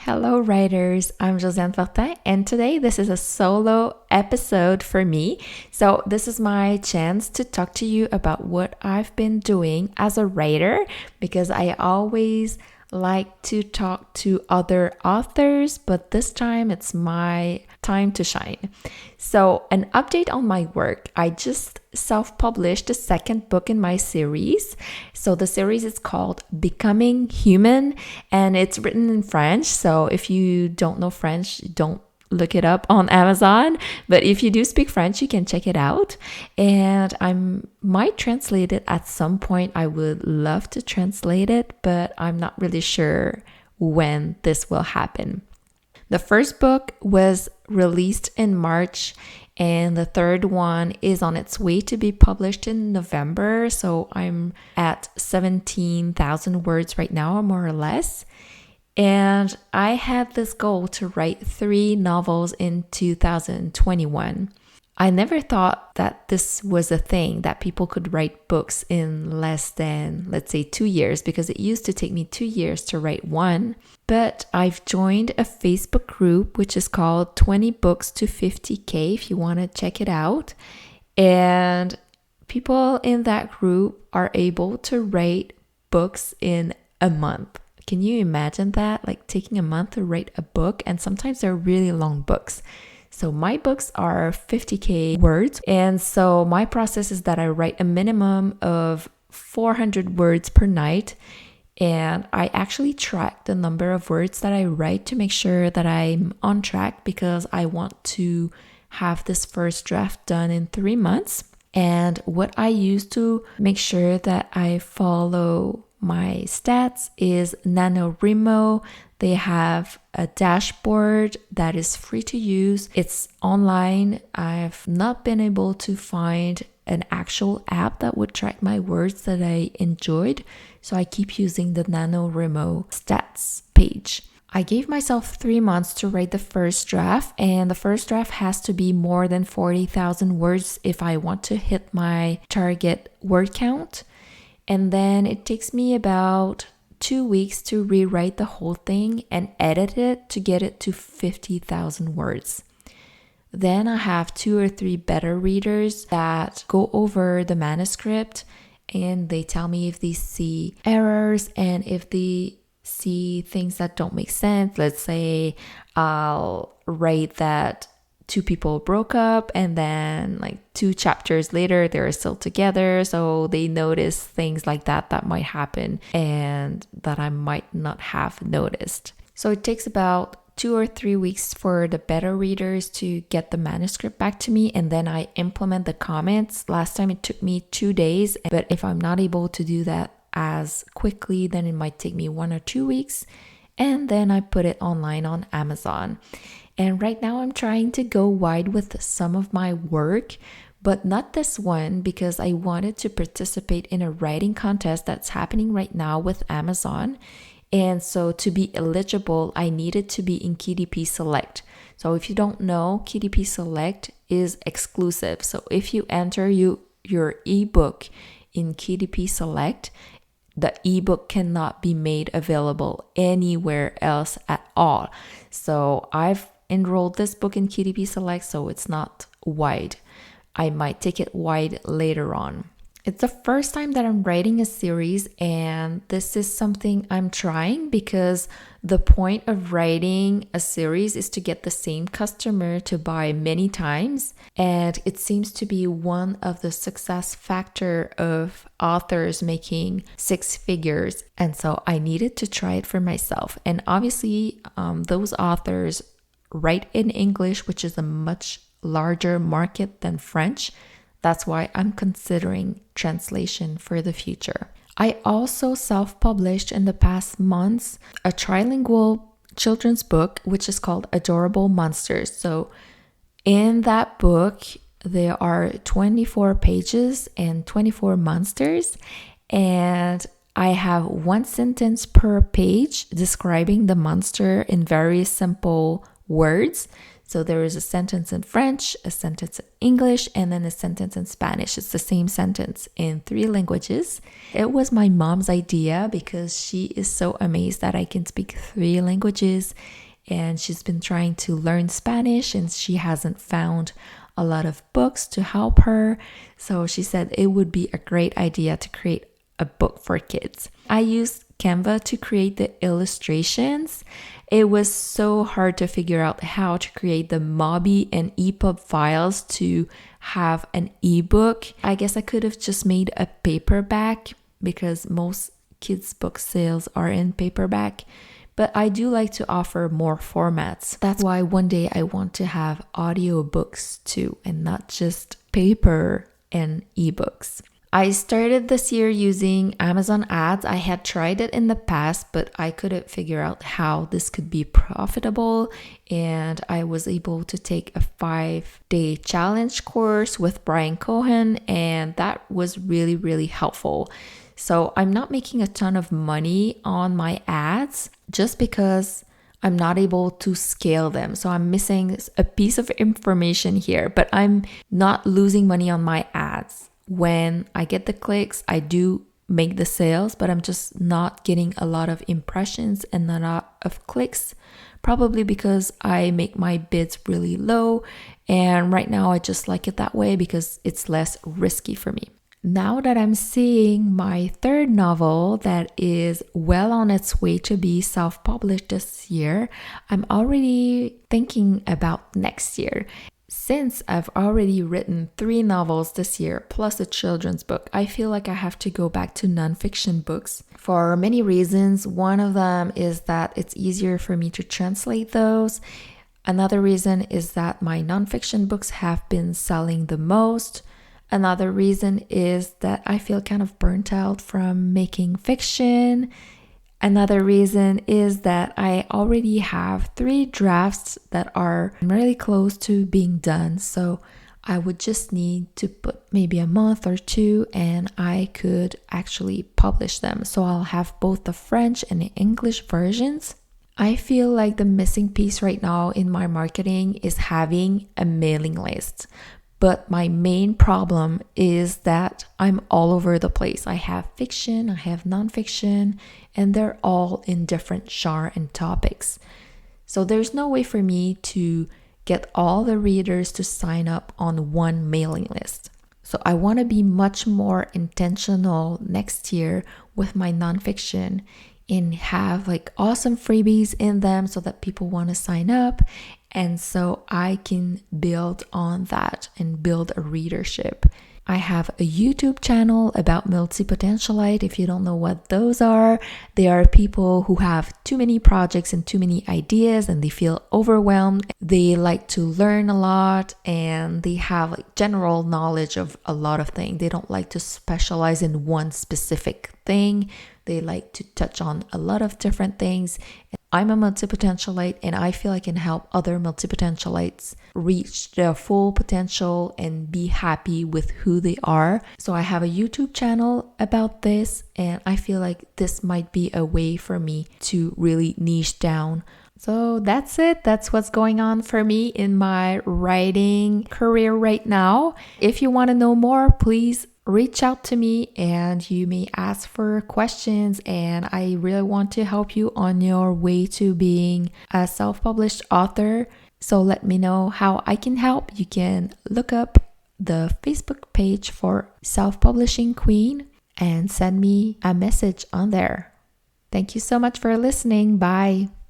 Hello, writers. I'm Josiane Fortin, and today this is a solo episode for me. So, this is my chance to talk to you about what I've been doing as a writer because I always like to talk to other authors, but this time it's my time to shine. So, an update on my work. I just self-published the second book in my series. So the series is called Becoming Human and it's written in French. So if you don't know French, don't look it up on Amazon, but if you do speak French, you can check it out. And I might translate it at some point. I would love to translate it, but I'm not really sure when this will happen. The first book was released in March, and the third one is on its way to be published in November. So I'm at 17,000 words right now, more or less. And I had this goal to write 3 novels in 2021. I never thought that this was a thing, that people could write books in less than, let's say, 2 years, because it used to take me 2 years to write one. But I've joined a Facebook group, which is called 20 Books to 50K, if you want to check it out. And people in that group are able to write books in a month. Can you imagine that? Like taking a month to write a book, and sometimes they're really long books. So my books are 50K words. And so my process is that I write a minimum of 400 words per night. And I actually track the number of words that I write to make sure that I'm on track because I want to have this first draft done in 3 months. And what I use to make sure that I follow my stats is NaNoWriMo. They have a dashboard that is free to use. It's online. I've not been able to find an actual app that would track my words that I enjoyed, so I keep using the NaNoWriMo stats page. I gave myself 3 months to write the first draft, and the first draft has to be more than 40,000 words if I want to hit my target word count. And then it takes me about 2 weeks to rewrite the whole thing and edit it to get it to 50,000 words. Then I have 2 or 3 beta readers that go over the manuscript and they tell me if they see errors and if they see things that don't make sense. Let's say I'll write that 2 people broke up and then like 2 chapters later they're still together, so they notice things like that might happen and that I might not have noticed. So it takes about 2 or 3 weeks for the beta readers to get the manuscript back to me, and then I implement the comments. Last time it took me 2 days, but if I'm not able to do that as quickly, then it might take me 1 or 2 weeks, and then I put it online on Amazon. And right now I'm trying to go wide with some of my work, but not this one because I wanted to participate in a writing contest that's happening right now with Amazon. And so to be eligible, I needed to be in KDP Select. So if you don't know, KDP Select is exclusive. So if you enter your ebook in KDP Select, the ebook cannot be made available anywhere else at all. So I've enrolled this book in KDP Select, so it's not wide. I might take it wide later on. It's the first time that I'm writing a series, and this is something I'm trying because the point of writing a series is to get the same customer to buy many times, and it seems to be one of the success factor of authors making 6 figures, and so I needed to try it for myself. And obviously those authors write in English, which is a much larger market than French. That's why I'm considering translation for the future. I also self-published in the past months a trilingual children's book, which is called Adorable Monsters. So in that book, there are 24 pages and 24 monsters, and I have 1 sentence per page describing the monster in very simple words. So there is a sentence in French, a sentence in English, and then a sentence in Spanish. It's the same sentence in 3 languages. It was my mom's idea because she is so amazed that I can speak 3 languages, and she's been trying to learn Spanish and she hasn't found a lot of books to help her. So she said it would be a great idea to create a book for kids. I used Canva to create the illustrations. It was so hard to figure out how to create the MOBI and EPUB files to have an ebook. I guess I could have just made a paperback because most kids' book sales are in paperback. But I do like to offer more formats. That's why one day I want to have audiobooks too, and not just paper and ebooks. I started this year using Amazon ads. I had tried it in the past, but I couldn't figure out how this could be profitable. And I was able to take a 5-day challenge course with Brian Cohen, and that was really, really helpful. So I'm not making a ton of money on my ads just because I'm not able to scale them. So I'm missing a piece of information here, but I'm not losing money on my ads. When I get the clicks, I do make the sales, but I'm just not getting a lot of impressions and a lot of clicks, probably because I make my bids really low. And right now I just like it that way because it's less risky for me. Now that I'm seeing my 3rd novel that is well on its way to be self-published this year, I'm already thinking about next year. Since I've already written 3 novels this year, plus a children's book, I feel like I have to go back to nonfiction books for many reasons. One of them is that it's easier for me to translate those. Another reason is that my nonfiction books have been selling the most. Another reason is that I feel kind of burnt out from making fiction. Another reason is that I already have 3 drafts that are really close to being done. So I would just need to put maybe a month or 2 and I could actually publish them. So I'll have both the French and the English versions. I feel like the missing piece right now in my marketing is having a mailing list. But my main problem is that I'm all over the place. I have fiction, I have nonfiction, and they're all in different genre and topics. So there's no way for me to get all the readers to sign up on one mailing list. So I want to be much more intentional next year with my nonfiction and have like awesome freebies in them so that people want to sign up. And so I can build on that and build a readership. I have a YouTube channel about Multipotentialite. If you don't know what those are, they are people who have too many projects and too many ideas and they feel overwhelmed. They like to learn a lot and they have like general knowledge of a lot of things. They don't like to specialize in one specific thing. They like to touch on a lot of different things. I'm a multipotentialite and I feel I can help other multipotentialites reach their full potential and be happy with who they are. So I have a YouTube channel about this and I feel like this might be a way for me to really niche down. So that's it. That's what's going on for me in my writing career right now. If you want to know more, please reach out to me and you may ask for questions, and I really want to help you on your way to being a self-published author. So let me know how I can help. You can look up the Facebook page for Self-Publishing Queen and send me a message on there. Thank you so much for listening. Bye.